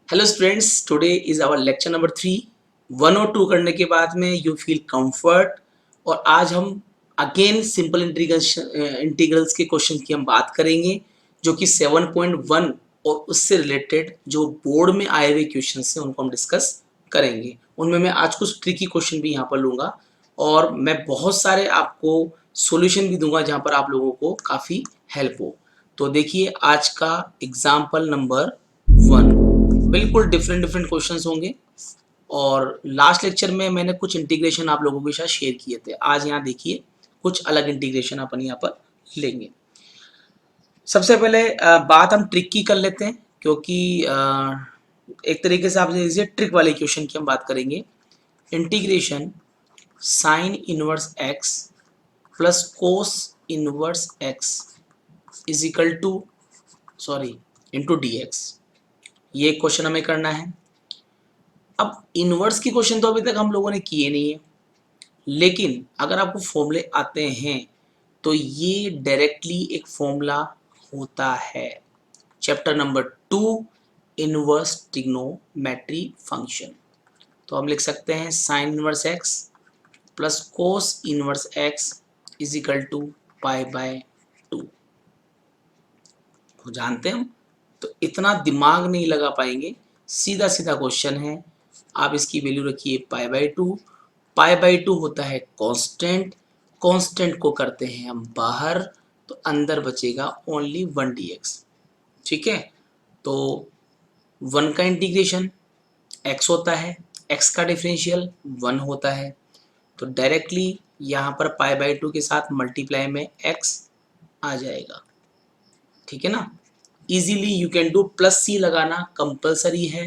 Hello students, today is our lecture number 3। 1 और 2 करने के बाद में यू फील कंफर्ट। और आज हम अगेन सिंपल इंटीग्रल्स के क्वेश्चन की हम बात करेंगे, जो कि 7.1 और उससे रिलेटेड जो बोर्ड में आए हुए क्वेश्चन हैं उनको हम डिस्कस करेंगे। उनमें मैं आज कुछ ट्रिकी क्वेश्चन भी यहाँ पर लूँगा और मैं बहुत सारे आपको सॉल्यूशन भी दूंगा जहाँ पर आप लोगों को काफ़ी हेल्प हो। तो देखिए आज का एग्जाम्पल नंबर 1 बिल्कुल डिफरेंट डिफरेंट क्वेश्चंस होंगे। और लास्ट लेक्चर में मैंने कुछ इंटीग्रेशन आप लोगों के साथ शेयर किए थे। आज यहाँ देखिए कुछ अलग इंटीग्रेशन अपन यहाँ पर लेंगे। सबसे पहले बात हम ट्रिक की कर लेते हैं, क्योंकि एक तरीके से आप लीजिए ट्रिक वाले क्वेश्चन की हम बात करेंगे। Integration sine inverse x plus cos inverse x is equal to sorry into D X, ये क्वेश्चन हमें करना है। अब इनवर्स की क्वेश्चन तो अभी तक हम लोगों ने किए नहीं है, लेकिन अगर आपको फॉर्मूले आते हैं तो ये डायरेक्टली एक फॉर्मूला होता है। Chapter number 2 inverse trigonometry function. तो हम लिख सकते हैं sine inverse x plus cos inverse x is equal to pi by 2। तो जानते हैं हम, तो इतना दिमाग नहीं लगा पाएंगे, सीधा सीधा क्वेश्चन है। आप इसकी वैल्यू रखिए पाई बाय 2। पाई बाय 2 होता है कांस्टेंट, कांस्टेंट को करते हैं हम बाहर, तो अंदर बचेगा ओनली 1 dx। ठीक है, तो 1 का इंटीग्रेशन x होता है, x का डिफरेंशियल 1 होता है, तो डायरेक्टली यहाँ पर पाई बाय 2 के साथ मल्टीप्लाई में x आ जाएगा। ठीक है ना, easily you can do. Plus C लगाना कंपलसरी है,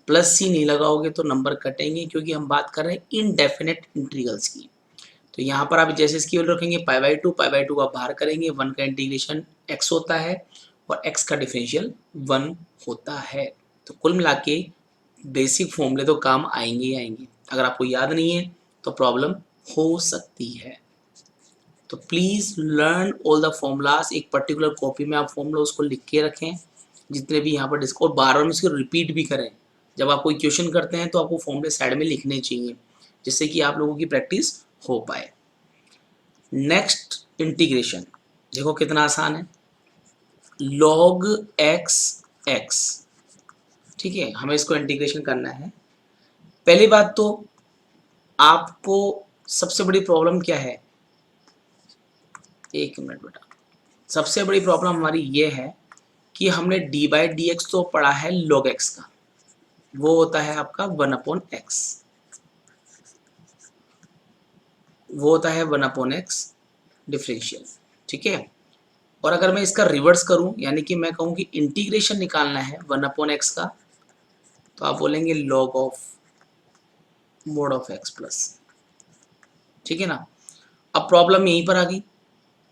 प्लस सी नहीं लगाओगे तो नंबर कटेंगे, क्योंकि हम बात कर रहे हैं इनडेफिनेट इंटीग्रल्स की। तो यहाँ पर आप जैसे इसकी वैल्यू रखेंगे पाई बाय 2, पाई बाय 2 का बाहर करेंगे, 1 का इंटीग्रेशन x होता है और x का डिफरेंशियल 1 होता है। तो कुल मिला के बेसिक फॉर्मूले तो काम आएंगे ही आएंगे। अगर आपको याद नहीं है तो प्रॉब्लम हो सकती है। तो please learn all the formulas. एक पर्टिकुलर कॉपी में आप फॉर्मूला उसको लिख के रखें, जितने भी यहाँ पर डिस्को, और बार बार में इसको रिपीट भी करें। जब आप कोई क्वेश्चन करते हैं तो आपको फॉर्मूले साइड में लिखने चाहिए, जिससे कि आप लोगों की प्रैक्टिस हो पाए। नेक्स्ट इंटीग्रेशन देखो कितना आसान है, log x x। ठीक है, हमें इसको इंटीग्रेशन करना है। पहली बात तो आपको सबसे बड़ी प्रॉब्लम क्या है, एक मिनट बेटा, सबसे बड़ी प्रॉब्लम हमारी ये है कि हमने डी बाई डी एक्स तो पढ़ा है log x का, वो होता है आपका 1/x, वो होता है 1/x डिफरेंशियल। ठीक है, और अगर मैं इसका रिवर्स करूं, यानी कि मैं कहूं कि इंटीग्रेशन निकालना है 1/x का, तो आप बोलेंगे log of mode of x plus. ठीक है ना, अब प्रॉब्लम यहीं पर आ गई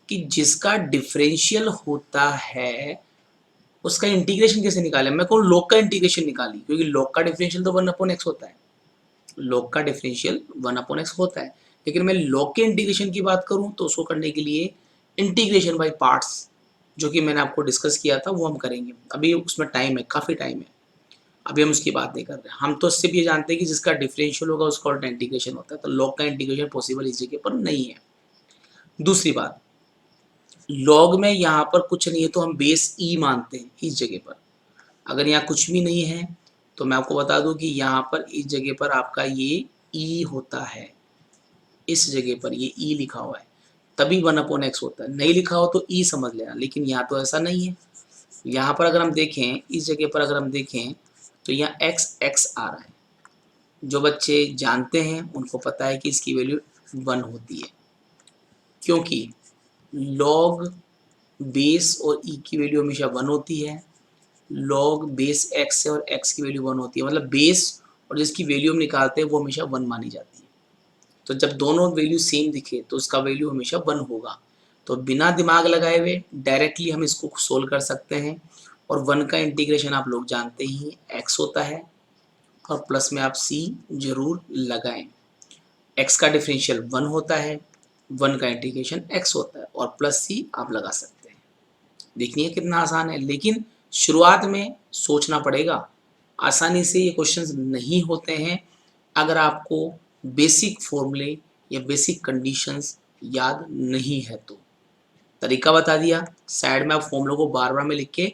कि जिसका डिफरेंशियल होता है उसका इंटीग्रेशन कैसे निकालें। मैं कहूँ log का इंटीग्रेशन निकाली, क्योंकि log का डिफरेंशियल तो 1/x होता है, log का डिफरेंशियल 1/x होता है। लेकिन मैं log के इंटीग्रेशन की बात करूं तो उसको करने के लिए इंटीग्रेशन बाय पार्ट्स, जो कि मैंने आपको डिस्कस किया था, वो हम करेंगे। अभी उसमें टाइम है, काफ़ी टाइम है, अभी हम उसकी बात नहीं कर रहे। हम तो सिर्फ ये जानते हैं कि जिसका डिफरेंशियल होगा उसका उल्टा इंटीग्रेशन होता है, तो log का इंटीग्रेशन पॉसिबल इस जगह पर नहीं है। दूसरी बात, log में यहाँ पर कुछ नहीं है तो हम बेस ई मानते हैं इस जगह पर। अगर यहाँ कुछ भी नहीं है तो मैं आपको बता दूं कि यहाँ पर इस जगह पर आपका ये ई होता है, इस जगह पर ये ई लिखा हुआ है, तभी 1/x होता है। नहीं लिखा हो तो ई समझ लेना, लेकिन यहाँ तो ऐसा नहीं है। यहाँ पर अगर हम देखें, इस जगह पर अगर हम देखें तो यहाँ एक्स एक्स आ रहा है। जो बच्चे जानते हैं उनको पता है कि इसकी वैल्यू 1 होती है, क्योंकि log बेस और ई की वैल्यू हमेशा 1 होती है। log बेस x है और x की वैल्यू 1 होती है, मतलब बेस और जिसकी वैल्यू हम निकालते हैं वो हमेशा 1 मानी जाती है। तो जब दोनों वैल्यू सेम दिखे तो उसका वैल्यू हमेशा 1 होगा। तो बिना दिमाग लगाए हुए डायरेक्टली हम इसको सोल्व कर सकते हैं। और 1 का इंटीग्रेशन आप लोग जानते ही x होता है, और प्लस में आप c जरूर लगाएं। x का डिफरेंशियल 1 होता है, 1 का इंटीग्रेशन x होता है, और प्लस c आप लगा सकते हैं। देखिए कितना आसान है, लेकिन शुरुआत में सोचना पड़ेगा आसानी से ये क्वेश्चंस नहीं होते हैं अगर आपको बेसिक फॉर्मूले या बेसिक कंडीशंस याद नहीं है तो। तरीका बता दिया, साइड में आप फॉर्मूले को बार बार में लिख के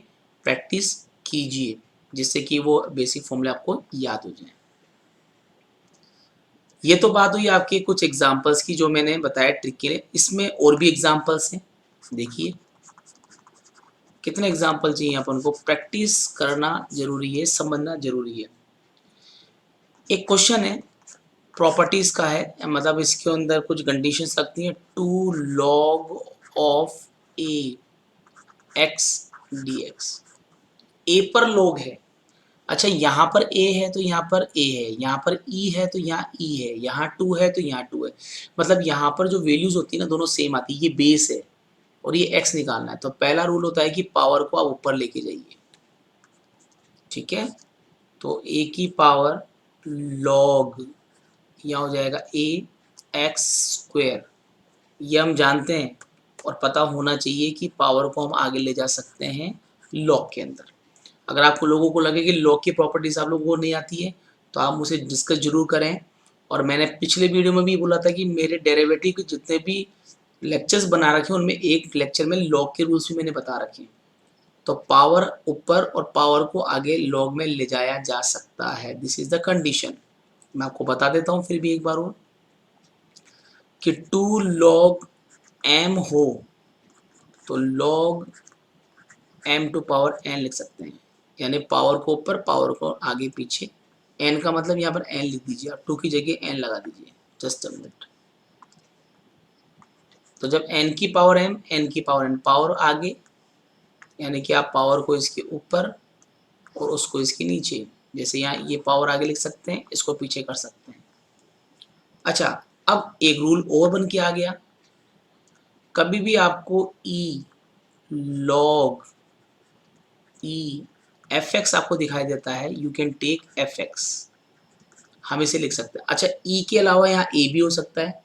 प्रैक्टिस कीजिए जिससे कि वो बेसिक फॉर्मूले आपको याद हो जाए। ये तो बात हुई आपके कुछ एग्जांपल्स की जो मैंने बताया ट्रिक के लिए। इसमें और भी एग्जांपल्स हैं, देखिए कितने एग्जाम्पल चाहिए अपन को। प्रैक्टिस करना जरूरी है, समझना जरूरी है। एक क्वेश्चन है प्रॉपर्टीज का है, मतलब इसके अंदर कुछ कंडीशंस लगती हैं। 2 log of A X D X, A पर log है। अच्छा यहाँ पर a है तो यहाँ पर a है, यहाँ पर e है तो यहाँ e है, यहाँ 2 है तो यहाँ 2 है। मतलब यहाँ पर जो वैल्यूज होती है ना दोनों सेम आती है। ये बेस है और ये x निकालना है, तो पहला रूल होता है कि पावर को आप ऊपर लेके जाइए, ठीक है। तो a की पावर log यहाँ हो जाएगा a x स्क्वायर। ये हम जानते हैं और पता होना चाहिए कि पावर को हम आगे ले जा सकते हैं log के अंदर। अगर आपको लोगों को लगे कि log की प्रॉपर्टीज आप लोगों को नहीं आती है तो आप मुझे डिस्कस जरूर करें। और मैंने पिछले वीडियो में भी बोला था कि मेरे डेरिवेटिव के जितने भी लेक्चर्स बना रखे हैं उनमें एक लेक्चर में log के रूल्स भी मैंने बता रखे हैं। तो पावर ऊपर और पावर को आगे log में ले जाया जा सकता है, दिस इज द कंडीशन। मैं आपको बता देता हूँ फिर भी एक बार और कि 2 log m हो तो log m to power n लिख सकते हैं, यानी पावर को ऊपर पावर को आगे पीछे। n का मतलब यहाँ पर n लिख दीजिए आप, 2 की जगह n लगा दीजिए, जस्ट अ मिनट। तो जब n की पावर m, n की पावर n, पावर आगे यानी कि आप पावर को इसके ऊपर और उसको इसके नीचे, जैसे यहाँ ये पावर आगे लिख सकते हैं, इसको पीछे कर सकते हैं। अच्छा, अब एक रूल और बन के आ गया, कभी भी आपको e log e f x आपको दिखाई देता है, you can take f x, हम इसे लिख सकते हैं। अच्छा, e के अलावा यहाँ a भी हो सकता है,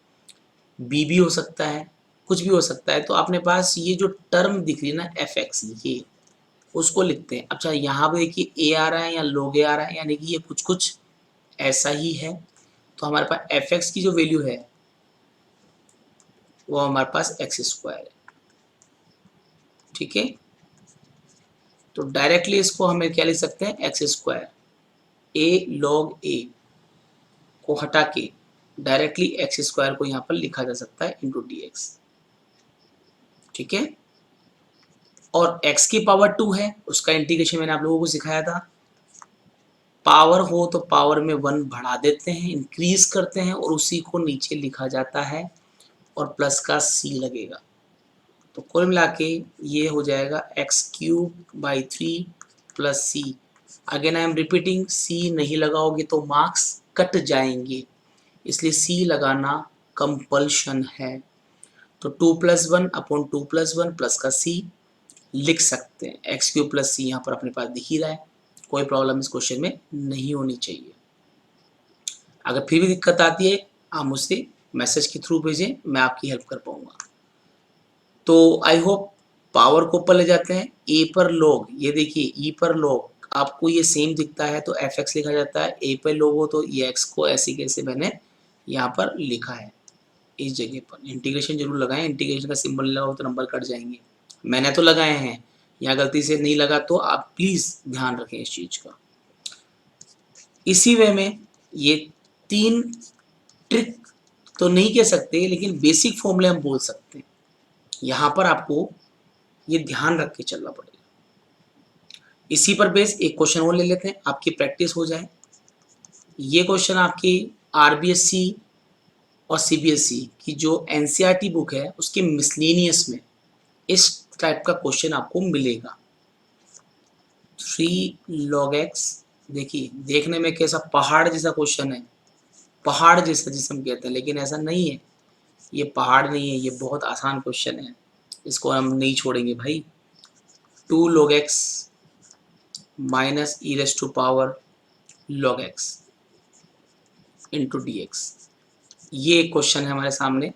b भी हो सकता है, कुछ भी हो सकता है। तो अपने पास ये जो टर्म दिख रही है ना एफ एक्स, ये उसको लिखते हैं। अच्छा यहाँ पे देखिए a आ रहा है या log a आ रहा है, यानी कि ये कुछ कुछ ऐसा ही है। तो हमारे पास एफ एक्स की जो वैल्यू है वो हमारे पास एक्स स्क्वायर है, ठीक है। तो डायरेक्टली इसको हमें क्या लिख सकते हैं, एक्स स्क्वायर। ए लॉग ए को हटा के डायरेक्टली एक्स स्क्वायर को यहाँ पर लिखा जा सकता है इंटू डी एक्स, ठीक है। और x की पावर 2 है, उसका इंटीग्रेशन मैंने आप लोगों को सिखाया था। पावर हो तो पावर में 1 बढ़ा देते हैं, इंक्रीज करते हैं और उसी को नीचे लिखा जाता है और प्लस का c लगेगा। तो कुल मिला के ये हो जाएगा x³/3 plus C. Again I am repeating, C नहीं लगाओगे तो मार्क्स कट जाएंगे, इसलिए सी लगाना कंपल्शन है। तो 2+1/2+1 प्लस का सी लिख सकते हैं। x³ + c यहाँ पर अपने पास दिख ही रहा है, कोई प्रॉब्लम इस क्वेश्चन में नहीं होनी चाहिए। अगर फिर भी दिक्कत आती है आप मुझसे मैसेज के थ्रू भेजें, मैं आपकी हेल्प कर पाऊंगा। तो आई होप पावर को ऊपर ले जाते हैं। ए पर log, ये देखिए ई पर log आपको ये सेम दिखता है तो एफ एक्स लिखा जाता है। ए पर log हो तो ये एक्स को ऐसे कैसे मैंने यहाँ पर लिखा है, इस जगह पर इंटीग्रेशन जरूर लगाएं। इंटीग्रेशन का सिंबल लगाओ तो नंबर कट जाएंगे, मैंने तो लगाए हैं, यहाँ गलती से नहीं लगा तो आप प्लीज़ ध्यान रखें इस चीज़ का। इसी वे में ये 3 ट्रिक तो नहीं कह सकते लेकिन बेसिक फॉर्मूले हम बोल सकते हैं। यहाँ पर आपको ये ध्यान रख के चलना पड़ेगा। इसी पर बेस एक क्वेश्चन और ले लेते हैं, आपकी प्रैक्टिस हो जाए। ये क्वेश्चन आपकी आरबीएससी और सीबीएसई की जो एनसीईआरटी बुक है उसके मिसलेनियस में इस टाइप का क्वेश्चन आपको मिलेगा। 3 log x, देखिए देखने में कैसा पहाड़ जैसा क्वेश्चन है, पहाड़ जैसा जिसे हम कहते हैं, लेकिन ऐसा नहीं है, ये पहाड़ नहीं है, ये बहुत आसान क्वेश्चन है, इसको हम नहीं छोड़ेंगे भाई। 2 log x minus e⁻⁴ log x into D X, ये एक क्वेश्चन है हमारे सामने।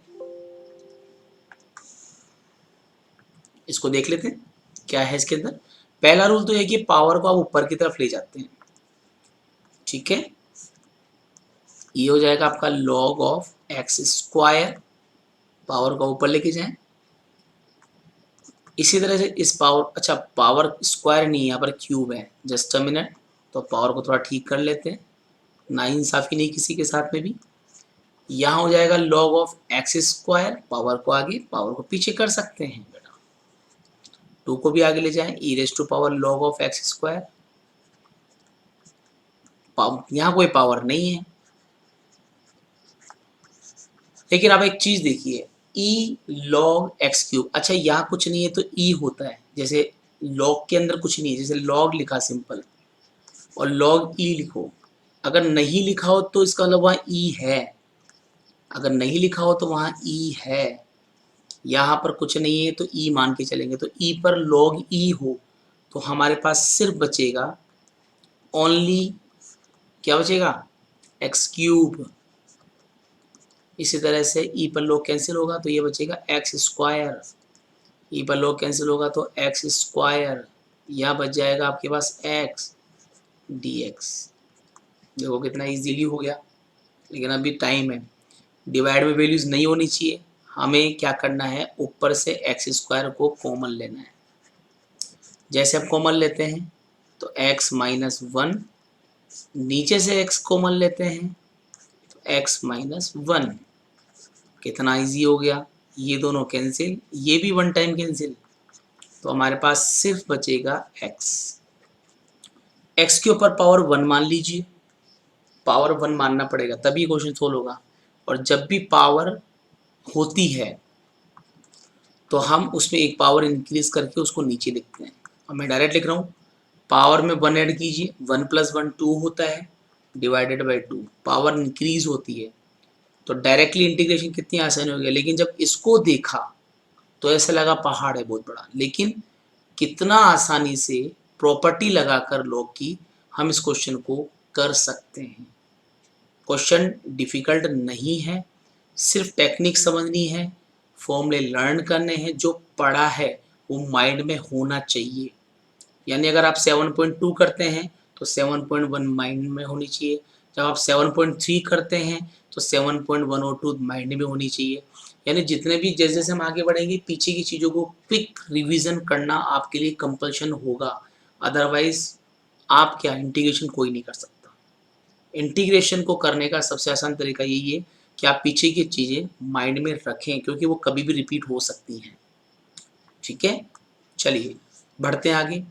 इसको देख लेते हैं क्या है इसके अंदर। पहला रूल तो ये कि पावर को आप ऊपर की तरफ ले जाते हैं, ठीक है, ये हो जाएगा आपका log of X square, power को ऊपर लेके जाएं। इसी तरह से इस पावर, अच्छा पावर स्क्वायर नहीं है यहाँ पर, क्यूब है, जस्ट अ मिनट, तो पावर को थोड़ा ठीक कर लेते हैं, नाइंसाफी नहीं किसी के साथ में भी। यहाँ हो जाएगा log of X square, power को आगे पावर को पीछे कर सकते हैं बेटा, 2 को भी आगे ले जाएं, E raise to power log of X square, यहाँ कोई पावर नहीं है। लेकिन आप एक चीज देखिए, ई लॉग एक्स क्यूब, अच्छा यहाँ कुछ नहीं है तो ई होता है, जैसे लॉग के अंदर कुछ नहीं है, जैसे लॉग लिखा सिंपल और लॉग ई लिखो, अगर नहीं लिखा हो तो इसका मतलब वहाँ ई है, अगर नहीं लिखा हो तो वहाँ ई है, यहाँ पर कुछ नहीं है तो ई मान के चलेंगे, तो ई पर लॉग ई हो तो हमारे पास सिर्फ बचेगा ओनली, क्या बचेगा, एक्स क्यूब। इसी तरह से ई पर log कैंसिल होगा तो ये बचेगा एक्स स्क्वायर, ई पर log कैंसिल होगा तो एक्स स्क्वायर, यह बच जाएगा आपके पास एक्स डी एक्स। देखो कितना इजीली हो गया, लेकिन अभी टाइम है, डिवाइड में वैल्यूज नहीं होनी चाहिए, हमें क्या करना है, ऊपर से एक्स स्क्वायर को कॉमन लेना है। जैसे हम कॉमन लेते हैं तो एक्स माइनस वन, नीचे से एक्स कॉमन लेते हैं तो एक्स माइनस वन, कितना इजी हो गया, ये दोनों कैंसिल, ये भी वन टाइम कैंसिल, तो हमारे पास सिर्फ बचेगा x। x के ऊपर पावर 1 मान लीजिए, पावर 1 मानना पड़ेगा तभी क्वेश्चन सोल्व होगा, और जब भी पावर होती है तो हम उसमें एक पावर इंक्रीज करके उसको नीचे लिखते हैं। अब मैं डायरेक्ट लिख रहा हूँ, पावर में 1 ऐड कीजिए, 1 + 1 2 होता है, डिवाइडेड बाई 2, पावर इंक्रीज होती है, तो डायरेक्टली इंटीग्रेशन कितनी आसान हो गया। लेकिन जब इसको देखा तो ऐसा लगा पहाड़ है बहुत बड़ा, लेकिन कितना आसानी से प्रॉपर्टी लगाकर log की हम इस क्वेश्चन को कर सकते हैं। क्वेश्चन डिफिकल्ट नहीं है, सिर्फ टेक्निक समझनी है, फॉर्मूले लर्न करने हैं, जो पढ़ा है वो माइंड में होना चाहिए। यानी अगर आप 7.2 करते हैं तो 7.1 माइंड में होनी चाहिए, जब आप 7.3 करते हैं तो 7.102 माइंड में होनी चाहिए। यानी जितने भी जैसे जैसे हम आगे बढ़ेंगे पीछे की चीज़ों को क्विक रिवीजन करना आपके लिए कंपल्शन होगा, अदरवाइज आप क्या इंटीग्रेशन कोई नहीं कर सकता। इंटीग्रेशन को करने का सबसे आसान तरीका यही है कि आप पीछे की चीज़ें माइंड में रखें, क्योंकि वो कभी भी रिपीट हो सकती हैं। ठीक है, चलिए बढ़ते हैं आगे।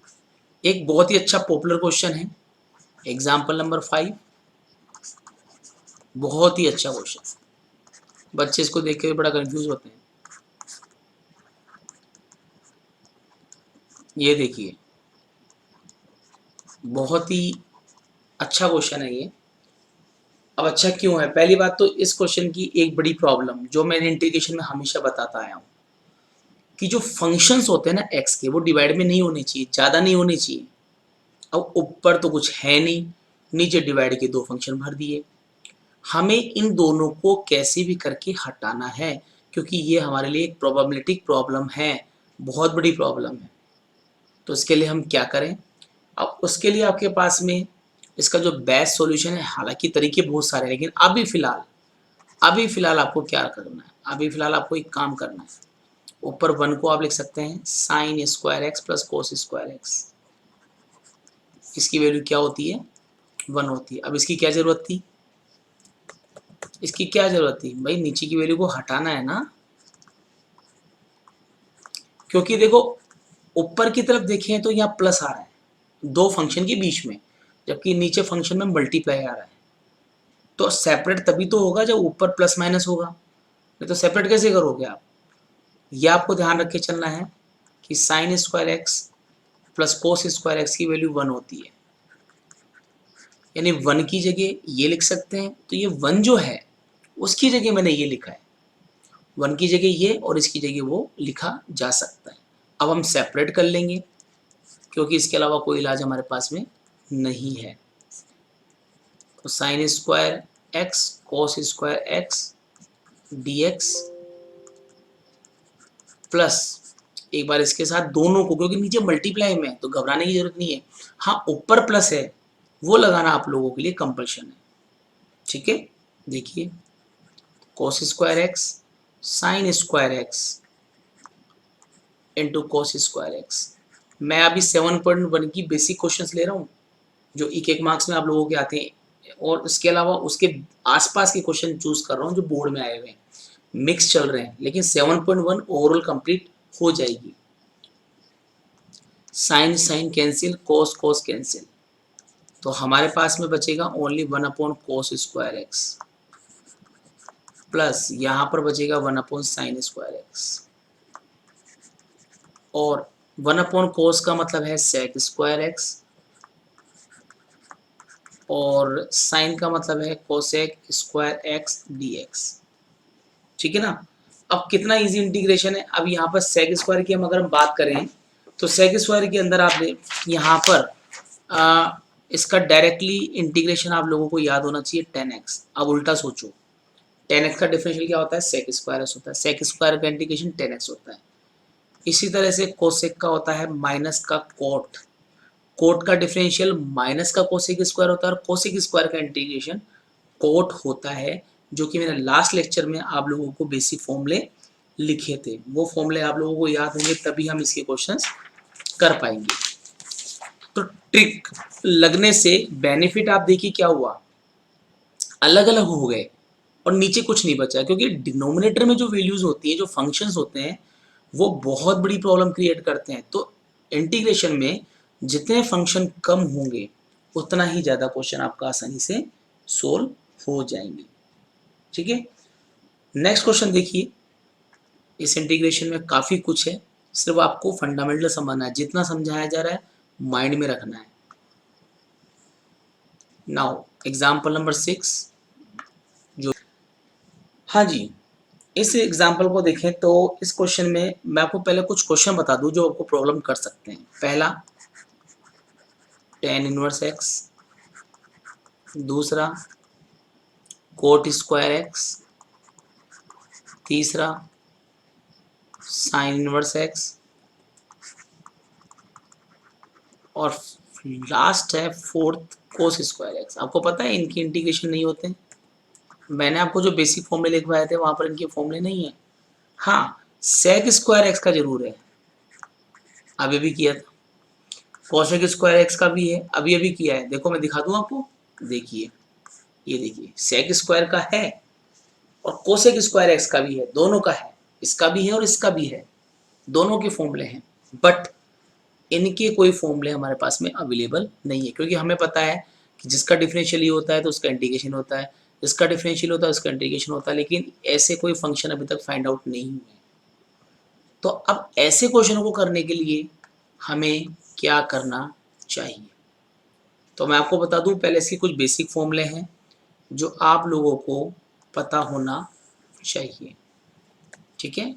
एक बहुत ही अच्छा पॉपुलर क्वेश्चन है, एग्जाम्पल नंबर 5, बहुत ही अच्छा क्वेश्चन, बच्चे इसको देख के बड़ा कंफ्यूज होते हैं। ये देखिए बहुत ही अच्छा क्वेश्चन है ये। अब अच्छा क्यों है, पहली बात तो इस क्वेश्चन की एक बड़ी प्रॉब्लम जो मैंने इंटीग्रेशन में हमेशा बताता आया हूँ कि जो फंक्शंस होते हैं ना एक्स के, वो डिवाइड में नहीं होने चाहिए, ज़्यादा नहीं होने चाहिए। अब ऊपर तो कुछ है नहीं, नीचे डिवाइड के 2 फंक्शन भर दिए, हमें इन दोनों को कैसे भी करके हटाना है, क्योंकि ये हमारे लिए एक प्रोबेबिलिटिक प्रॉब्लम है, बहुत बड़ी प्रॉब्लम है। तो इसके लिए हम क्या करें, अब उसके लिए आपके पास में इसका जो बेस्ट सॉल्यूशन है, हालांकि तरीके बहुत सारे हैं, लेकिन अभी फिलहाल आपको क्या करना है, अभी फिलहाल आपको एक काम करना है, ऊपर 1 को आप लिख सकते हैं sine square x plus cos square x, इसकी वैल्यू क्या होती है, 1 होती है। अब इसकी क्या जरूरत थी, इसकी क्या जरूरत थी भाई, नीचे की वैल्यू को हटाना है ना, क्योंकि देखो ऊपर की तरफ देखें तो यहाँ प्लस आ रहा है 2 फंक्शन के बीच में, जबकि नीचे फंक्शन में मल्टीप्लाई आ रहा है, तो सेपरेट तभी तो होगा जब ऊपर प्लस माइनस होगा, नहीं तो सेपरेट कैसे करोगे आप। यह आपको ध्यान रख के चलना है कि sine square x plus cos square x की वैल्यू 1 होती है, यानी 1 की जगह ये लिख सकते हैं, तो ये 1 जो है उसकी जगह मैंने ये लिखा है, 1 की जगह ये और इसकी जगह वो लिखा जा सकता है। अब हम सेपरेट कर लेंगे क्योंकि इसके अलावा कोई इलाज हमारे पास में नहीं है, तो sine square x cos square x D x plus, एक बार इसके साथ दोनों को, क्योंकि नीचे मल्टीप्लाई में तो घबराने की जरूरत नहीं है, हाँ ऊपर प्लस है वो लगाना आप लोगों के लिए कंपल्शन है। ठीक है, देखिए cos square x sine square x into cos square x. मैं अभी 7.1 की बेसिक क्वेश्चंस ले रहा हूँ जो एक मार्क्स में आप लोगों के आते हैं, और उसके अलावा उसके आसपास के क्वेश्चन चूज कर रहा हूँ जो बोर्ड में आए हुए हैं, मिक्स चल रहे हैं, लेकिन 7.1 ओवरऑल कंप्लीट हो जाएगी। Sine sine cancel, cos cos cancel, तो हमारे पास में बचेगा only 1/cos square x, plus यहाँ पर बचेगा 1/sin स्क्वायर एक्स, और 1/cos का मतलब है sec स्क्वायर एक्स, और साइन का मतलब है cosec square x D x. ठीक है ना। अब कितना इजी इंटीग्रेशन है। अब यहाँ पर सेक स्क्वायर की हम अगर हम बात करें तो सेक स्क्वायर के अंदर आप यहाँ पर इसका डायरेक्टली इंटीग्रेशन आप लोगों को याद होना चाहिए 10x। अब उल्टा सोचो, 10x का डिफरेंशियल क्या होता है, सेक स्क्वायर होता है, सेक स्क्वायर का इंटीग्रेशन 10x होता है। इसी तरह से कोसेक का होता है माइनस का कोट, कोट का डिफरेंशियल माइनस का कोसेक स्क्वायर होता है, और कोसेक स्क्वायर का इंटीग्रेशन कोट होता है, जो कि मैंने लास्ट लेक्चर में आप लोगों को बेसिक फॉर्मूले लिखे थे। वो फॉर्मूले आप लोगों को याद होंगे तभी हम इसके क्वेश्चंस कर पाएंगे। तो ट्रिक लगने से बेनिफिट आप देखिए क्या हुआ, अलग अलग हो गए और नीचे कुछ नहीं बचा, क्योंकि डिनोमिनेटर में जो वैल्यूज होती है, जो फंक्शंस होते हैं, वो बहुत बड़ी प्रॉब्लम क्रिएट करते हैं। तो इंटीग्रेशन में जितने फंक्शन कम होंगे उतना ही ज़्यादा क्वेश्चन आपका आसानी से सोल्व हो जाएंगे। ठीक है, नेक्स्ट क्वेश्चन देखिए। इस इंटीग्रेशन में काफ़ी कुछ है, सिर्फ आपको फंडामेंटल समझना है, जितना समझाया जा रहा है माइंड में रखना है। नाउ एग्जाम्पल नंबर 6 जो, हाँ जी, इस एग्जाम्पल को देखें तो इस क्वेश्चन में मैं आपको पहले कुछ क्वेश्चन बता दूं जो आपको प्रॉब्लम कर सकते हैं। पहला tan इनवर्स एक्स, दूसरा कोट स्क्वायर एक्स, तीसरा साइन इनवर्स एक्स, और लास्ट है फोर्थ कोस स्क्वायर एक्स। आपको पता है इनकी इंटीग्रेशन नहीं होते हैं। मैंने आपको जो बेसिक फॉर्मूले लिखवाए थे वहां पर इनके फॉर्मूले नहीं है। हाँ, सेक स्क्वायर एक्स का जरूर है, अभी भी किया था। कोसेक स्क्वायर एक्स का भी है, अभी अभी किया है। देखो मैं दिखा दूं आपको, देखिए ये देखिए सेक स्क्वायर का है और कोसेक स्क्वायर एक्स का भी है, दोनों का है, इसका भी है और इसका भी है, दोनों के फॉर्मूले हैं। बट इनके कोई फॉर्मूले हमारे पास में अवेलेबल नहीं है, क्योंकि हमें पता है कि जिसका डिफरेंशियल ये होता है तो उसका इंटीग्रेशन होता है, जिसका डिफरेंशियल होता है उसका इंटीग्रेशन होता है, लेकिन ऐसे कोई फंक्शन अभी तक फाइंड आउट नहीं हुए। तो अब ऐसे क्वेश्चन को करने के लिए हमें क्या करना चाहिए, तो मैं आपको बता दूं, पहले इसके कुछ बेसिक फॉर्मूले हैं जो आप लोगों को पता होना चाहिए। ठीक है,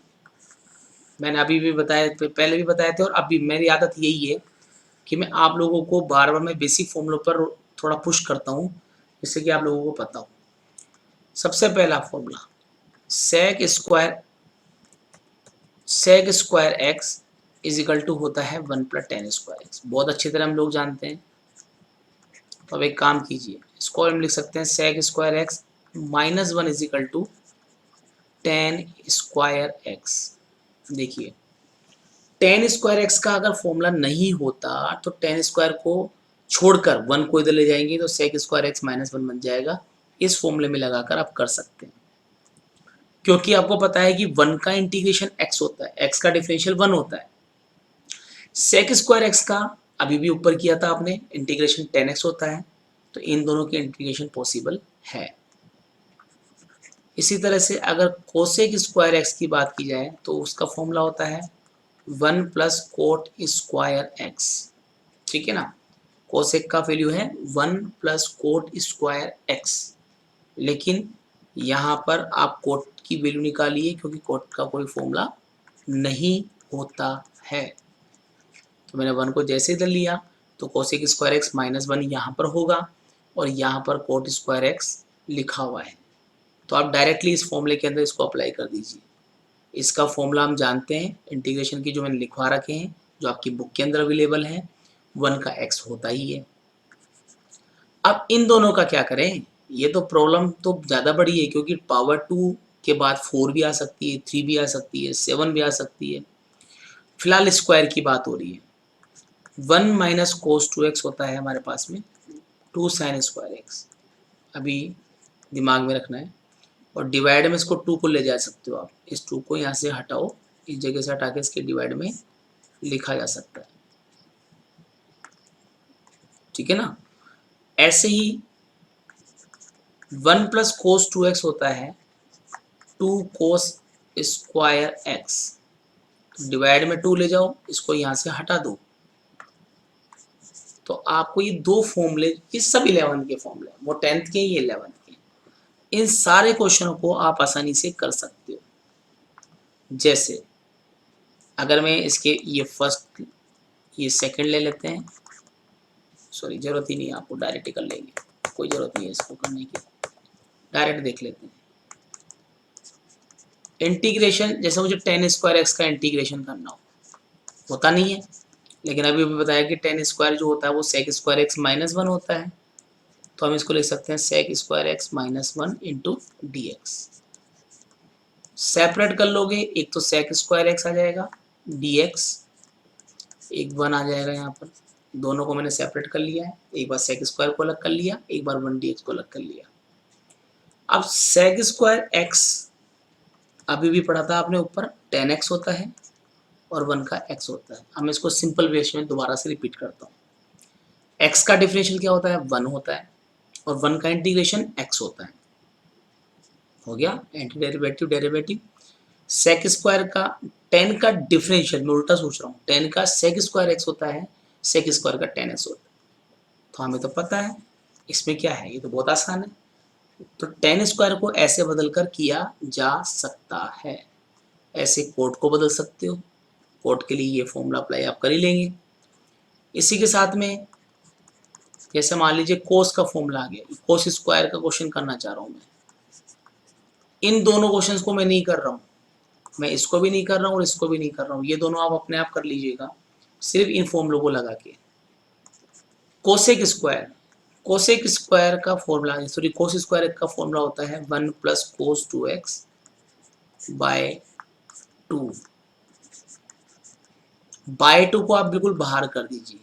मैंने अभी भी बताया, पहले भी बताए थे, और अभी मेरी आदत यही है कि मैं आप लोगों को बार बार मैं बेसिक फॉर्मूलों पर थोड़ा पुश करता हूँ, जिससे कि आप लोगों को पता हो। सबसे पहला formula sec square x is equal to होता है 1 + tan स्क्वायर एक्स। बहुत अच्छी तरह हम लोग जानते हैं। तो अब एक काम कीजिए, इसको हम लिख सकते हैं sec square x -1 is equal to tan square x. देखिए tan स्क्वायर एक्स का अगर फॉर्मूला नहीं होता तो tan स्क्वायर को छोड़कर 1 को इधर ले जाएंगे तो सेक स्क्वायर एक्स -1 बन जाएगा। इस फॉर्मूले में लगाकर आप कर सकते हैं, क्योंकि आपको पता है कि 1 का इंटीग्रेशन x होता है, x का डिफरेंशियल 1 होता है। सेक स्क्वायर एक्स का अभी भी ऊपर किया था आपने, इंटीग्रेशन 10x होता है, तो इन दोनों के इंटीग्रेशन पॉसिबल है। इसी तरह से अगर कोसेक स्क्वायर एक्स की बात की जाए तो उसका फॉर्मूला होता है 1 + कोट स्क्वायर एक्स। ठीक है ना, कोसेक का वैल्यू है 1 + कोट स्क्वायर एक्स, लेकिन यहाँ पर आप कोट की वैल्यू निकालिए, क्योंकि कोट का कोई फॉर्मूला नहीं होता है। तो मैंने 1 को जैसे इधर लिया तो कोसेक स्क्वायर एक्स -1 यहाँ पर होगा, और यहाँ पर कोट स्क्वायर एक्स लिखा हुआ है। तो आप डायरेक्टली इस फॉर्मूले के अंदर इसको अप्लाई कर दीजिए। इसका फॉर्मूला हम जानते हैं इंटीग्रेशन की, जो मैंने लिखवा रखे हैं, जो आपकी बुक के अंदर अवेलेबल हैं। 1 का x होता ही है, अब इन दोनों का क्या करें, ये तो प्रॉब्लम तो ज़्यादा बड़ी है क्योंकि पावर 2 के बाद 4 भी आ सकती है, 3 भी आ सकती है, 7 भी आ सकती है। फिलहाल स्क्वायर की बात हो रही है। 1 माइनस कोस 2x होता है हमारे पास में 2 साइन स्क्वायर एक्स, अभी दिमाग में रखना है। और डिवाइड में इसको 2 को ले जा सकते हो आप, इस 2 को यहाँ से हटाओ, इस जगह से हटा के इसके डिवाइड में लिखा जा सकता है, ठीक है ना। ऐसे ही 1 प्लस कोस 2x होता है 2 कोस स्क्वायर एक्स, डिवाइड में 2 ले जाओ, इसको यहाँ से हटा दो, तो आपको ये दो फॉर्मूले, ये सब 11th के फॉर्मूले, वो 10th के, ये 11th के, इन सारे क्वेश्चनों को आप आसानी से कर सकते हो। जैसे अगर मैं इसके ये फर्स्ट ये सेकंड ले लेते हैं, सॉरी जरूरत ही नहीं है, आपको डायरेक्ट ही कर लेंगे, कोई ज़रूरत नहीं है इसको करने की, डायरेक्ट देख लेते हैं। इंटीग्रेशन, जैसे मुझे 10 स्क्वायर एक्स का इंटीग्रेशन करना हो, होता नहीं है, लेकिन अभी भी बताया कि 10 स्क्वायर जो होता है वो सेक स्क्वायर एक्स माइनस 1 होता है, तो हम इसको लिख सकते हैं sec square x minus 1 into D x. Separate कर लोगे, एक तो सेक स्क्वायर एक्स आ जाएगा, डी एक्स एक 1 आ जाएगा यहाँ पर, दोनों को मैंने सेपरेट कर लिया है, एक बार सेक स्क्वायर को अलग कर लिया, एक बार 1 डी एक्स को अलग कर लिया। अब सेक स्क्वायर एक्स अभी भी पढ़ा था आपने ऊपर 10x होता है और 1 का x होता है। अब मैं इसको सिंपल वेज में दोबारा से रिपीट करता हूँ। x का डिफरेंशियल क्या होता है, 1 होता है, और 1 का इंटीग्रेशन x होता है। हो गया anti derivative derivative. Sec square का 10 का डिफरेंशियल, मैं उल्टा सोच रहा हूँ, 10 का सेक स्क्वायर x होता है, सेक स्क्वायर का 10x होता है। तो हमें तो पता है इसमें क्या है, ये तो बहुत आसान है। तो 10 स्क्वायर को ऐसे बदलकर किया जा सकता है, ऐसे कोड को बदल सकते हो, कोड के लिए ये फॉर्मूला अप्लाई आप कर ही लेंगे। इसी के साथ में जैसे मान लीजिए कोस का फॉर्मूला आ गया, कोस स्क्वायर का क्वेश्चन करना चाह रहा हूँ मैं, इन दोनों क्वेश्चंस को मैं नहीं कर रहा हूँ, मैं इसको भी नहीं कर रहा हूँ और इसको भी नहीं कर रहा हूँ, ये दोनों आप अपने आप कर लीजिएगा सिर्फ इन फॉर्मूलों को लगा के। कोसेक स्क्वायर, कोसेक स्क्वायर का फॉर्मूला, सॉरी कोस स्क्वायर का फॉर्मूला होता है 1 plus cos 2x bye 2, bye 2 को आप बिल्कुल बाहर कर दीजिए,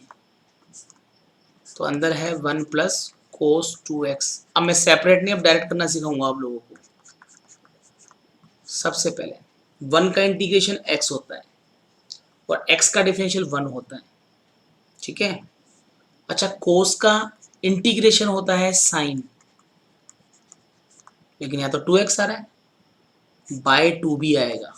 तो अंदर है 1 प्लस कोस 2x। अब मैं सेपरेट नहीं, अब डायरेक्ट करना सिखाऊंगा आप लोगों को। सबसे पहले 1 का इंटीग्रेशन x होता है और x का डिफरेंशियल 1 होता है, ठीक है। अच्छा कोस का इंटीग्रेशन होता है साइन, लेकिन यहाँ तो 2x आ रहा है, बाय 2 भी आएगा।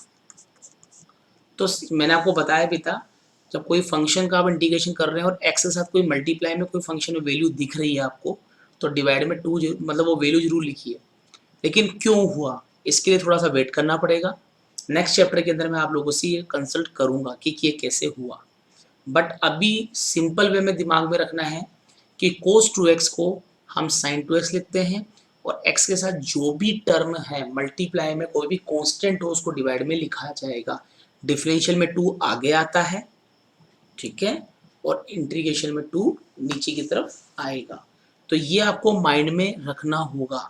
तो मैंने आपको बताया भी था, जब कोई फंक्शन का आप इंटीग्रेशन कर रहे हैं और x के साथ कोई मल्टीप्लाई में कोई फंक्शन में वैल्यू दिख रही है आपको, तो डिवाइड में 2 मतलब वो वैल्यू जरूर लिखिए। लेकिन क्यों हुआ, इसके लिए थोड़ा सा वेट करना पड़ेगा, नेक्स्ट चैप्टर के अंदर मैं आप लोगों से ये कंसल्ट करूंगा कि ये कैसे हुआ। बट अभी सिंपल वे में दिमाग में रखना है कि cos 2x को हम sin 2x लिखते हैं, और x के साथ जो भी टर्म है मल्टीप्लाई में कोई भी कांस्टेंट हो उसको डिवाइड में लिखा जाएगा। डिफरेंशियल में 2 आगे आता है, ठीक है, और इंटीग्रेशन में 2 नीचे की तरफ आएगा। तो ये आपको माइंड में रखना होगा,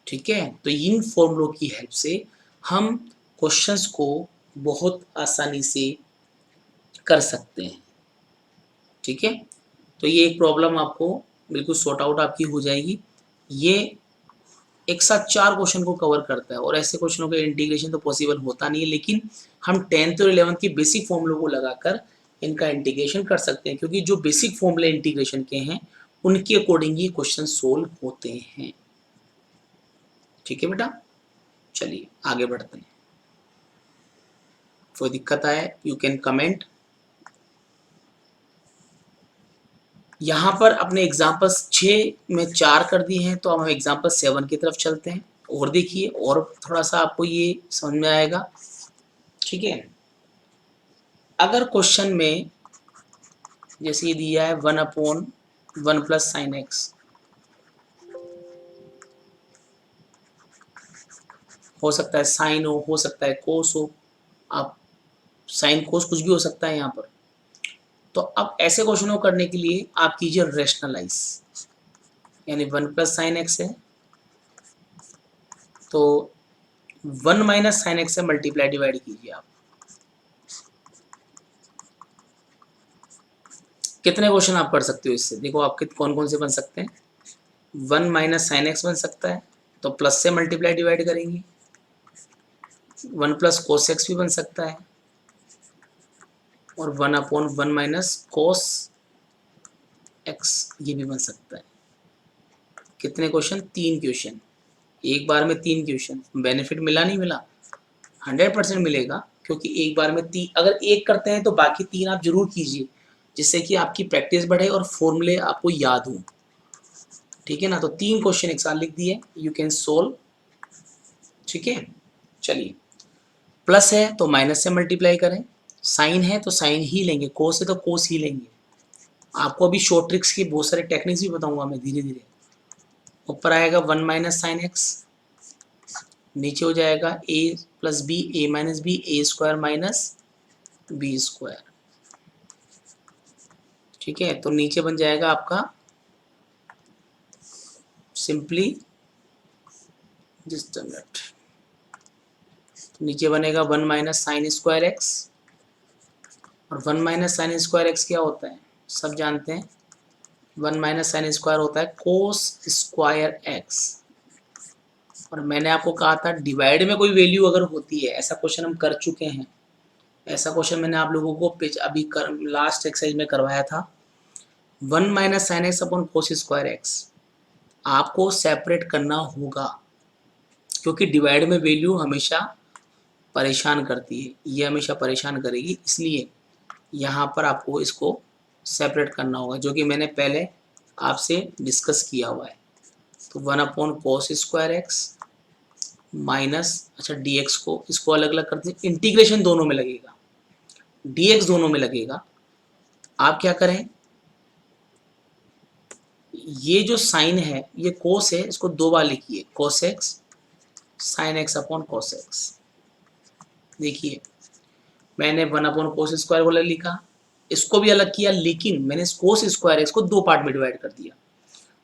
ठीक है। तो इन फॉर्मूलों की हेल्प से हम क्वेश्चंस को बहुत आसानी से कर सकते हैं, ठीक है। तो ये एक प्रॉब्लम आपको बिल्कुल सॉर्ट आउट आपकी हो जाएगी। ये एक साथ 4 क्वेश्चन को कवर करता है, और ऐसे क्वेश्चनों का इंटीग्रेशन तो पॉसिबल होता नहीं है, लेकिन हम 10th और 11th की बेसिक फॉर्मूलों को लगाकर इनका इंटीग्रेशन कर सकते हैं, क्योंकि जो बेसिक फॉर्मूले इंटीग्रेशन के हैं उनके अकॉर्डिंग ही क्वेश्चन सोल्व होते हैं, ठीक है बेटा। चलिए आगे बढ़ते हैं, कोई दिक्कत आए यू कैन कमेंट। यहाँ पर अपने एग्जाम्पल्स 6 में 4 कर दिए हैं, तो अब हम एग्जाम्पल 7 की तरफ चलते हैं, और देखिए और थोड़ा सा आपको ये समझ में आएगा, ठीक है। अगर क्वेश्चन में जैसे ये दिया है 1/1 प्लस साइन एक्स, हो सकता है साइन हो सकता है कोस हो, आप साइन कोस कुछ भी हो सकता है यहाँ पर। तो अब ऐसे क्वेश्चनों को करने के लिए आप कीजिए रेशनलाइज, यानी 1 प्लस साइन एक्स है, तो 1 माइनस साइन एक्स से मल्टीप्लाई डिवाइड कीजिए आप। कितने क्वेश्चन आप कर सकते हो इससे, देखो आपके कौन कौन से बन सकते हैं। 1 माइनस साइन एक्स बन सकता है, तो प्लस से मल्टीप्लाई डिवाइड करेंगे। 1 प्लस कोस एक्स भी बन सकता है, और 1 अपॉन 1 माइनस कोस एक्स ये भी बन सकता है। कितने क्वेश्चन, 3 क्वेश्चन, एक बार में 3 क्वेश्चन। बेनिफिट मिला नहीं मिला, 100% मिलेगा, क्योंकि एक बार में 3, अगर एक करते हैं तो बाकी 3 आप जरूर कीजिए, जिससे कि आपकी प्रैक्टिस बढ़े और फॉर्मूले आपको याद हो। ठीक है ना, तो 3 क्वेश्चन एक साथ लिख दिए, यू कैन सोल्व। ठीक है, चलिए, प्लस है तो माइनस से मल्टीप्लाई करें, साइन है तो साइन ही लेंगे, कोस है तो कोस ही लेंगे। आपको अभी शॉर्ट ट्रिक्स की बहुत सारे टेक्निक्स भी बताऊंगा मैं धीरे धीरे। ऊपर आएगा 1 माइनस साइन एक्स, नीचे हो जाएगा ए प्लस बी, ए माइनस बी, ए स्क्वायर माइनस बी स्क्वायर। ठीक है, तो नीचे बन जाएगा आपका सिंपली जस्ट मिनट, नीचे बनेगा 1 माइनस साइन स्क्वायर एक्स, और 1 माइनस साइन स्क्वायर एक्स क्या होता है, सब जानते हैं। 1 माइनस साइन स्क्वायर होता है कोस स्क्वायर एक्स। और मैंने आपको कहा था डिवाइड में कोई वैल्यू अगर होती है, ऐसा क्वेश्चन हम कर चुके हैं, ऐसा क्वेश्चन मैंने आप लोगों को अभी लास्ट एक्सरसाइज में करवाया था। 1 minus sine x upon cos square x आपको सेपरेट करना होगा, क्योंकि डिवाइड में वैल्यू हमेशा परेशान करती है, ये हमेशा परेशान करेगी, इसलिए यहाँ पर आपको इसको सेपरेट करना होगा, जो कि मैंने पहले आपसे डिस्कस किया हुआ है। तो 1 upon cos square x minus, अच्छा डी एक्स को इसको अलग अलग करते हैं, इंटीग्रेशन दोनों में लगेगा, डी एक्स दोनों में लगेगा। आप क्या करें, ये जो साइन है ये कोस है, इसको 2 बार लिखिए, cos x sine x upon cos x. देखिए मैंने 1 अपॉन कोस स्क्वायर को अलग लिखा, इसको भी अलग किया, लेकिन मैंने कोस स्क्वायर एक्स को 2 पार्ट में डिवाइड कर दिया।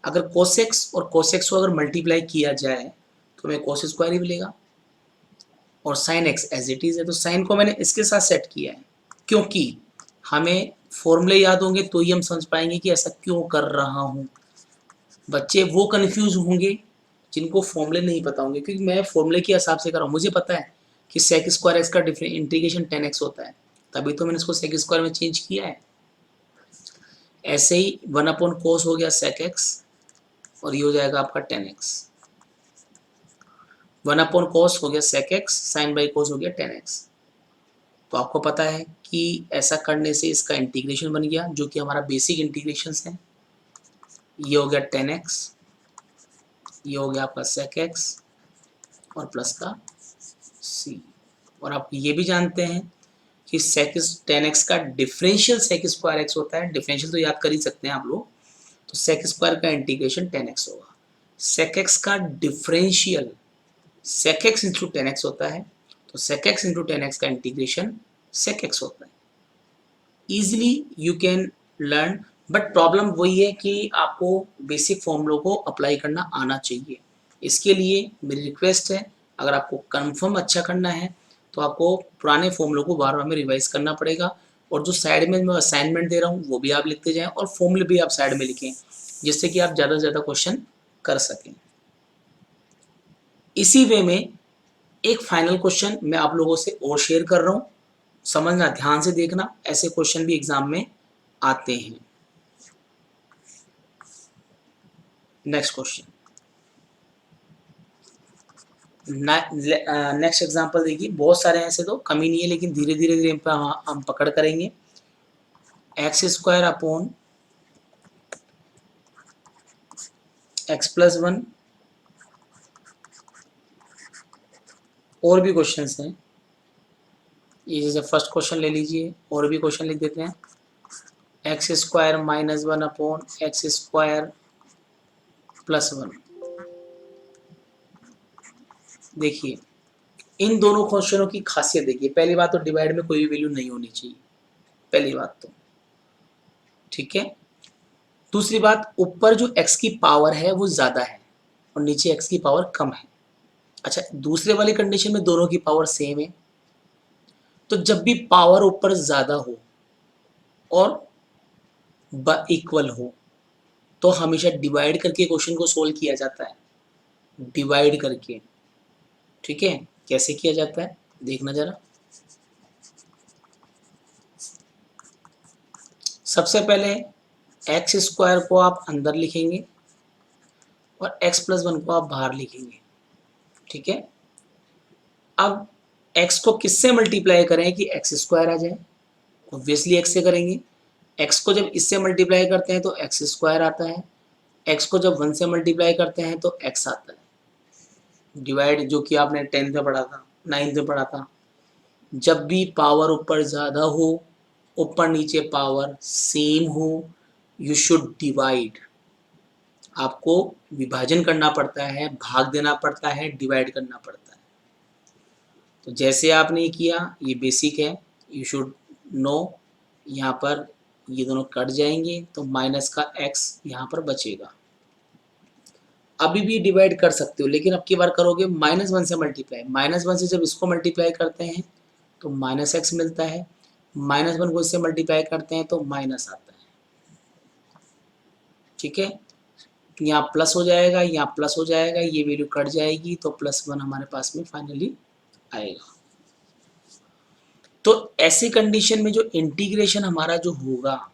अगर कोस एक्स और कोस एक्स को अगर मल्टीप्लाई किया जाए तो हमें कोस स्क्वायर ही मिलेगा, और sine x as it is है, तो साइन को मैंने इसके साथ सेट किया है, क्योंकि हमें फॉर्मूले याद होंगे तो ही हम समझ पाएंगे कि ऐसा क्यों कर रहा हूँ। बच्चे वो कंफ्यूज होंगे जिनको फॉर्मूले नहीं पता होंगे, क्योंकि मैं फॉर्मूले के हिसाब से कर रहा हूँ, मुझे पता है कि सेक स्क्वायर एक्स का इंटीग्रेशन 10x होता है, तभी तो मैंने इसको सेक स्क्वायर में चेंज किया है। ऐसे ही 1 अपॉन कोस हो गया सेक एक्स, और ये हो जाएगा आपका 10x। 1 अपॉन कोस हो गया sec x, sine by cos हो गया 10x। तो आपको पता है कि ऐसा करने से इसका इंटीग्रेशन बन गया, जो कि हमारा बेसिक इंटीग्रेशन है। ये हो गया 10x, ये हो गया आपका सेक एक्स, और प्लस का c। और आप ये भी जानते हैं कि सेक 10x का डिफरेंशियल सेक स्क्वायर एक्स होता है, डिफरेंशियल तो याद कर ही सकते हैं आप लोग, तो सेक स्क्वायर का इंटीग्रेशन 10x होगा। सेक एक्स का differential sec x into 10x होता है, तो सेक एक्स इंटू 10x का इंटीग्रेशन सेक एक्स होता है। Easily you can learn, but problem वही है कि आपको बेसिक फॉर्मूलों को अप्लाई करना आना चाहिए। इसके लिए मेरी रिक्वेस्ट है, अगर आपको कंफर्म अच्छा करना है तो आपको पुराने फॉर्मूलों को बार बार में रिवाइज करना पड़ेगा, और जो साइड में मैं असाइनमेंट दे रहा हूँ वो भी आप लिखते जाएं, और फॉर्मूले भी आप साइड में लिखें, जिससे कि आप ज़्यादा से ज़्यादा क्वेश्चन कर सकें। इसी वे में एक फाइनल क्वेश्चन मैं आप लोगों से और शेयर कर रहा हूँ, समझना, ध्यान से देखना, ऐसे क्वेश्चन भी एग्जाम में आते हैं। नेक्स्ट क्वेश्चन, नेक्स्ट एग्जांपल देखिए, बहुत सारे ऐसे तो कमी नहीं है, लेकिन धीरे धीरे धीरे हम पकड़ करेंगे। X square upon x plus 1, और भी क्वेश्चंस हैं, ये जैसे फर्स्ट क्वेश्चन ले लीजिए, और भी क्वेश्चन लिख देते हैं। X square minus 1 upon x square plus 1। देखिए इन दोनों क्वेश्चनों की खासियत देखिए, पहली बात तो डिवाइड में कोई भी वैल्यू नहीं होनी चाहिए, पहली बात तो, ठीक है। दूसरी बात, ऊपर जो x की पावर है वो ज़्यादा है और नीचे x की पावर कम है। अच्छा, दूसरे वाली कंडीशन में दोनों की पावर सेम है, तो जब भी पावर ऊपर ज़्यादा हो और इक्वल हो तो हमेशा डिवाइड करके क्वेश्चन को सोल्व किया जाता है, डिवाइड करके। ठीक है, कैसे किया जाता है देखना जरा। सबसे पहले एक्स स्क्वायर को आप अंदर लिखेंगे और एक्स प्लस वन को आप बाहर लिखेंगे। ठीक है, अब x को किससे मल्टीप्लाई करें कि एक्स स्क्वायर आ जाए? ऑब्वियसली x से करेंगे। x को जब इससे मल्टीप्लाई करते हैं तो एक्स स्क्वायर आता है, x को जब 1 से मल्टीप्लाई करते हैं तो x आता है। डिवाइड जो कि आपने 10th में पढ़ा था, 9th में पढ़ा था, जब भी पावर ऊपर ज़्यादा हो, ऊपर नीचे पावर सेम हो, यू शुड डिवाइड। आपको विभाजन करना पड़ता है, भाग देना पड़ता है, डिवाइड करना पड़ता है। तो जैसे आपने ये किया, ये बेसिक है, यू शुड नो। यहाँ पर ये दोनों कट जाएंगे तो माइनस का x यहाँ पर बचेगा। अभी भी डिवाइड कर सकते हो, लेकिन अब की बार करोगे -1 से मल्टीप्लाई। -1 से जब इसको मल्टीप्लाई करते हैं तो -x मिलता है, -1 को इससे मल्टीप्लाई करते हैं तो माइनस आता है। ठीक है, यहाँ प्लस हो जाएगा, यहाँ प्लस हो जाएगा, ये वैल्यू कट जाएगी तो +1 हमारे पास में फाइनली आएगा। तो ऐसी कंडीशन में जो इंटीग्रेशन हमारा जो होगा,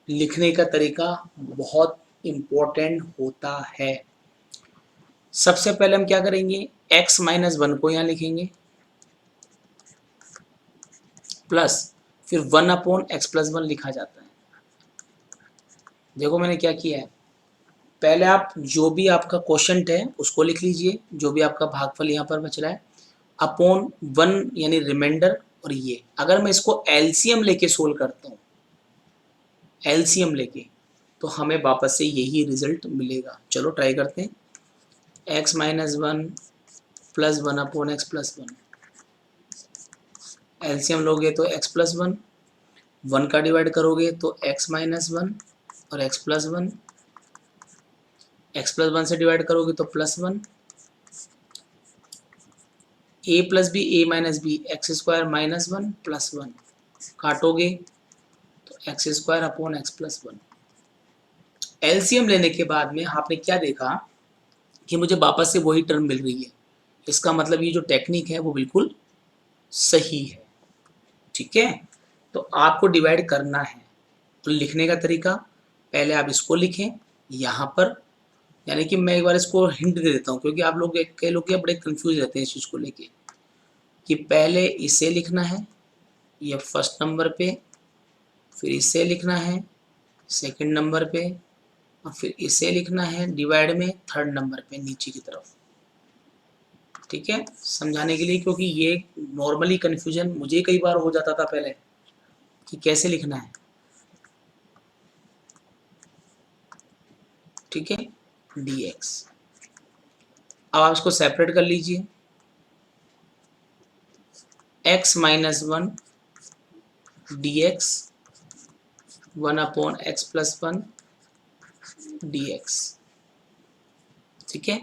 लिखने का तरीका बहुत इम्पोर्टेंट होता है। सबसे पहले हम क्या करेंगे, x - 1 को यहाँ लिखेंगे प्लस फिर 1/x+1 लिखा जाता है। देखो मैंने क्या किया है, पहले आप जो भी आपका क्वोशंट है उसको लिख लीजिए, जो भी आपका भागफल यहाँ पर बच रहा है, अपॉन 1 यानी रिमाइंडर। और ये अगर मैं इसको एलसीएम लेके सोल्व करता हूँ, एलसीएम लेके, तो हमें वापस से यही रिजल्ट मिलेगा। चलो ट्राई करते हैं। x - 1 + 1/x+1, एलसीएम लोगे तो x+1, 1 का डिवाइड करोगे तो x - 1 और x+1, x+1 से डिवाइड करोगे तो +1, a + b a - b x² - 1 +1, काटोगे तो x² अपॉन x+1। एलसीएम लेने के बाद में आपने क्या देखा कि मुझे वापस से वही टर्म मिल रही है। इसका मतलब ये जो टेक्निक है वो बिल्कुल सही है। ठीक है, तो आपको डिवाइड करना है, तो लिखने का तरीका, पहले आप इसको लिखें यहाँ पर, यानी कि मैं एक बार इसको हिंट दे देता हूँ क्योंकि आप लोग कई लोग बड़े कंफ्यूज रहते हैं इस चीज़ को लेके, कि पहले इसे लिखना है ये फर्स्ट नंबर पे, फिर इसे लिखना है सेकंड नंबर पे, और फिर इसे लिखना है डिवाइड में थर्ड नंबर पे नीचे की तरफ। ठीक है, समझाने के लिए, क्योंकि ये नॉर्मली कन्फ्यूजन मुझे कई बार हो जाता था पहले कि कैसे लिखना है। ठीक है, dx। अब आप इसको सेपरेट कर लीजिए, x - 1 dx 1/x+1 dx। ठीक है,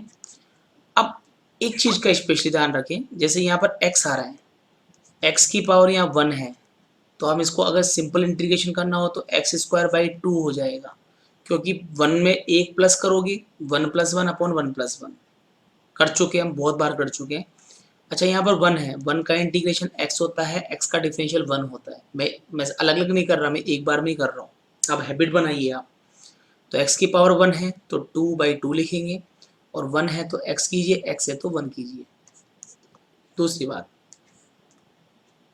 अब एक चीज का स्पेशली ध्यान रखें, जैसे यहाँ पर x आ रहा है, x की पावर यहाँ 1 है, तो हम इसको अगर सिंपल इंटीग्रेशन करना हो तो x²/2 हो जाएगा, क्योंकि 1 में 1 प्लस करोगे 1+1/1+1 कर चुके हैं, हम बहुत बार कर चुके हैं। अच्छा, यहाँ पर 1 है, 1 का इंटीग्रेशन x होता है, x का डिफरेंशियल 1 होता है। मैं अलग अलग नहीं कर रहा, मैं एक बार में ही कर रहा हूँ, अब हैबिट बनाइए आप। तो x की पावर 1 है तो 2/2 लिखेंगे, और 1 है तो x कीजिए, x है तो 1 कीजिए। दूसरी बात,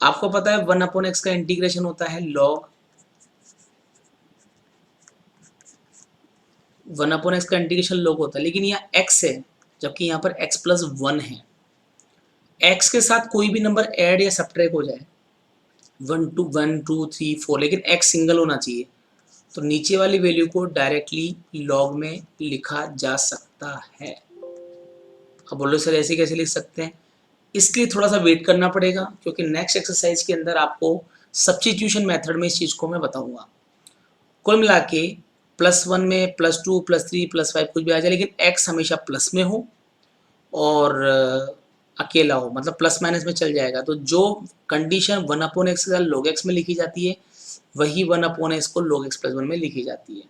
आपको पता है 1/x का इंटीग्रेशन होता है log 1/x का इंटीग्रेशन log होता है, लेकिन यहाँ x है जबकि यहाँ पर x+1 है। x के साथ कोई भी नंबर ऐड या सब्ट्रैक्ट हो जाए, 1 2 1 2 3 4, लेकिन x सिंगल होना चाहिए, तो नीचे वाली वैल्यू को डायरेक्टली लॉग में लिखा जा सकता है। अब बोलो सर ऐसे कैसे लिख सकते हैं, इसके लिए थोड़ा सा वेट करना पड़ेगा, क्योंकि नेक्स्ट एक्सरसाइज के अंदर आपको सब्स्टिट्यूशन मेथड में इस चीज़ को मैं बताऊंगा। कुल मिला के +1 में +2 +3 +5 कुछ भी आ जाए, लेकिन x हमेशा प्लस में हो और अकेला हो, मतलब प्लस माइनस में चल जाएगा। तो जो कंडीशन 1/x के साथ log x में लिखी जाती है वही 1/x को log x + 1 में लिखी जाती है।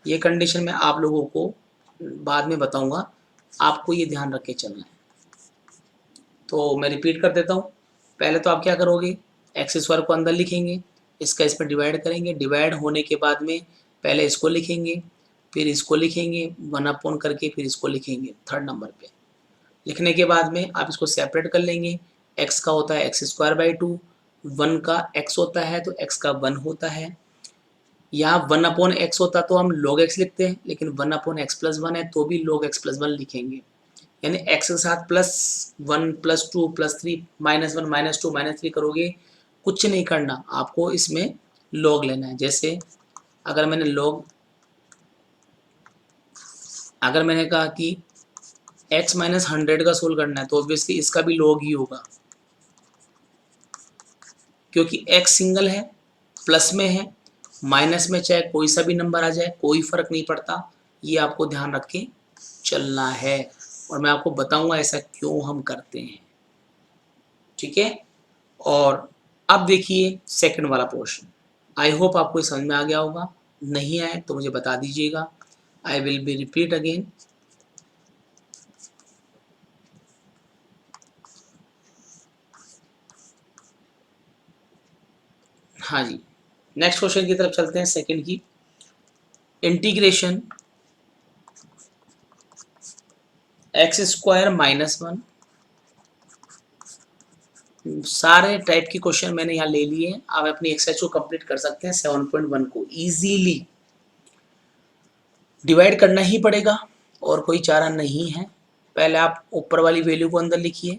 ये कंडीशन मैं आप लोगों को बाद में बताऊंगा, आपको ये ध्यान रख के चलना है। तो मैं रिपीट कर देता हूँ। पहले तो आप क्या करोगे, x² को अंदर लिखेंगे, इसका इसमें डिवाइड करेंगे, डिवाइड होने के बाद में पहले इसको लिखेंगे, फिर इसको लिखेंगे 1/, करके फिर इसको लिखेंगे थर्ड नंबर पे। लिखने के बाद में आप इसको सेपरेट कर लेंगे, x का होता है x²/2, 1 का x होता है तो x का 1 होता है। यहाँ 1/x होता तो हम log x लिखते हैं, लेकिन 1/x + 1 है तो भी log x + 1 लिखेंगे। यानी x के साथ +1 +2 +3 -1 -2 -3 करोगे, कुछ नहीं करना, आपको इसमें log लेना है। जैसे अगर मैंने कहा कि x - 100 का सोल्व करना है तो ऑब्वियसली इसका भी log ही होगा, क्योंकि x सिंगल है, प्लस में है, माइनस में चाहे कोई सा भी नंबर आ जाए कोई फर्क नहीं पड़ता। ये आपको ध्यान रख के चलना है और मैं आपको बताऊंगा ऐसा क्यों हम करते हैं, ठीक है। और अब देखिए सेकंड वाला पोर्शन। आई होप आपको ये समझ में आ गया होगा, नहीं आए तो मुझे बता दीजिएगा। I will be repeat again. हाँ जी, नेक्स्ट क्वेश्चन की तरफ चलते हैं, सेकंड की। इंटीग्रेशन x² - 1, सारे टाइप के क्वेश्चन मैंने यहाँ ले लिए हैं। आप अपनी एक्सरसाइज को कंप्लीट कर सकते हैं। 7.1 को इजीली डिवाइड करना ही पड़ेगा और कोई चारा नहीं है। पहले आप ऊपर वाली वैल्यू को अंदर लिखिए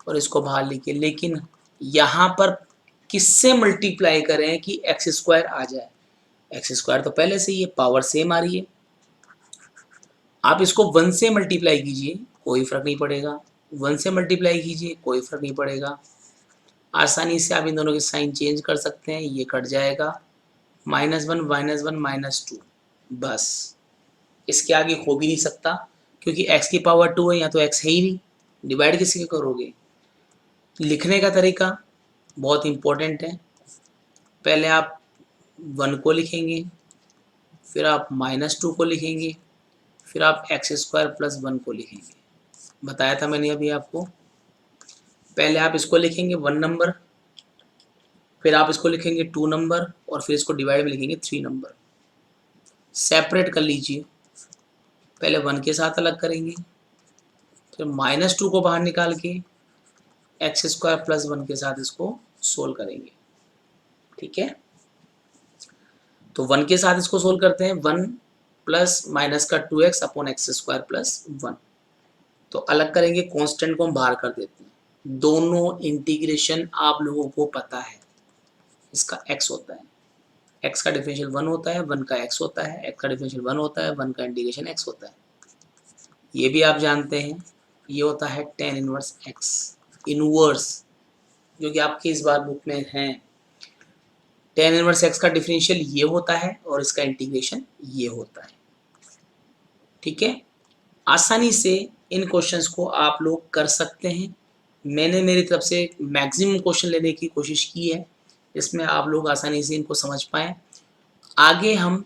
और इसको बाहर लिखिए, लेकिन यहाँ पर किससे मल्टीप्लाई करें कि x² आ जाए। x² तो पहले से ही है, पावर सेम आ रही है। आप इसको 1 से मल्टीप्लाई कीजिए, कोई फर्क नहीं पड़ेगा। 1 से मल्टीप्लाई कीजिए, कोई फर्क नहीं पड़ेगा। आसानी से आप इन दोनों के साइन चेंज कर सकते हैं, ये कट जाएगा। -1 -1 -2, बस इसके आगे हो भी नहीं सकता, क्योंकि x की पावर 2 है, या तो x है ही नहीं, डिवाइड किसी के करोगे। लिखने का तरीका बहुत इंपॉर्टेंट है। पहले आप 1 को लिखेंगे, फिर आप -2 को लिखेंगे, फिर आप x² + 1 को लिखेंगे। बताया था मैंने अभी आपको। पहले आप इसको लिखेंगे 1 नंबर, फिर आप इसको लिखेंगे 2 नंबर, और फिर इसको डिवाइड में लिखेंगे 3 नंबर। सेपरेट कर लीजिए, पहले 1 के साथ अलग करेंगे, फिर -2 को बाहर निकाल के x² + 1 के साथ इसको सोल्व करेंगे, ठीक है। तो 1 के साथ इसको सोल्व करते हैं, 1 प्लस माइनस का 2x अपॉन x² + 1। तो अलग करेंगे, कांस्टेंट को हम बाहर कर देते हैं। दोनों इंटीग्रेशन आप लोगों को पता है, इसका x होता है, x का डिफरेंशियल 1 होता है, 1 का x होता है, x का डिफरेंशियल 1 होता है, 1 का इंटीग्रेशन x होता है। ये भी आप जानते हैं, ये होता है tan इनवर्स x इनवर्स, जो कि आपकी इस बार बुक में है। tan इनवर्स x का डिफरेंशियल ये होता है और इसका इंटीग्रेशन ये होता है, ठीक है। आसानी से इन क्वेश्चंस को आप लोग कर सकते हैं। मैंने मेरी तरफ से मैक्सिमम क्वेश्चन लेने की कोशिश की है, इसमें आप लोग आसानी से इनको समझ पाएँ। आगे हम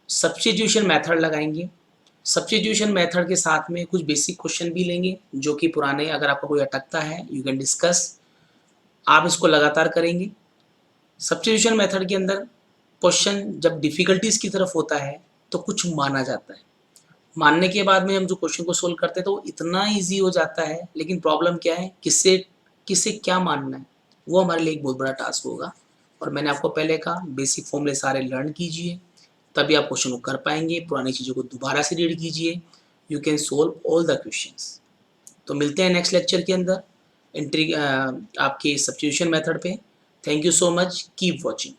सब्स्टिट्यूशन मेथड लगाएंगे। सब्स्टिट्यूशन मेथड के साथ में कुछ बेसिक क्वेश्चन भी लेंगे, जो कि पुराने, अगर आपको कोई अटकता है यू कैन डिस्कस। आप इसको लगातार करेंगे। सब्स्टिट्यूशन मेथड के अंदर क्वेश्चन जब डिफ़िकल्टीज़ की तरफ होता है तो कुछ माना जाता है, मानने के बाद में हम जो क्वेश्चन को सोल्व करते हैं तो वो इतना ईजी हो जाता है। लेकिन प्रॉब्लम क्या है, किससे किसे क्या मानना है, वो हमारे लिए एक बहुत बड़ा टास्क होगा। और मैंने आपको पहले कहा, बेसिक फॉर्मूले सारे लर्न कीजिए, तभी आप क्वेश्चन को कर पाएंगे। पुरानी चीज़ों को दोबारा से रीड कीजिए, you can solve all the questions. तो मिलते हैं नेक्स्ट लेक्चर के अंदर आपके सब्स्टिट्यूशन मेथड पे। Thank you so much, keep watching.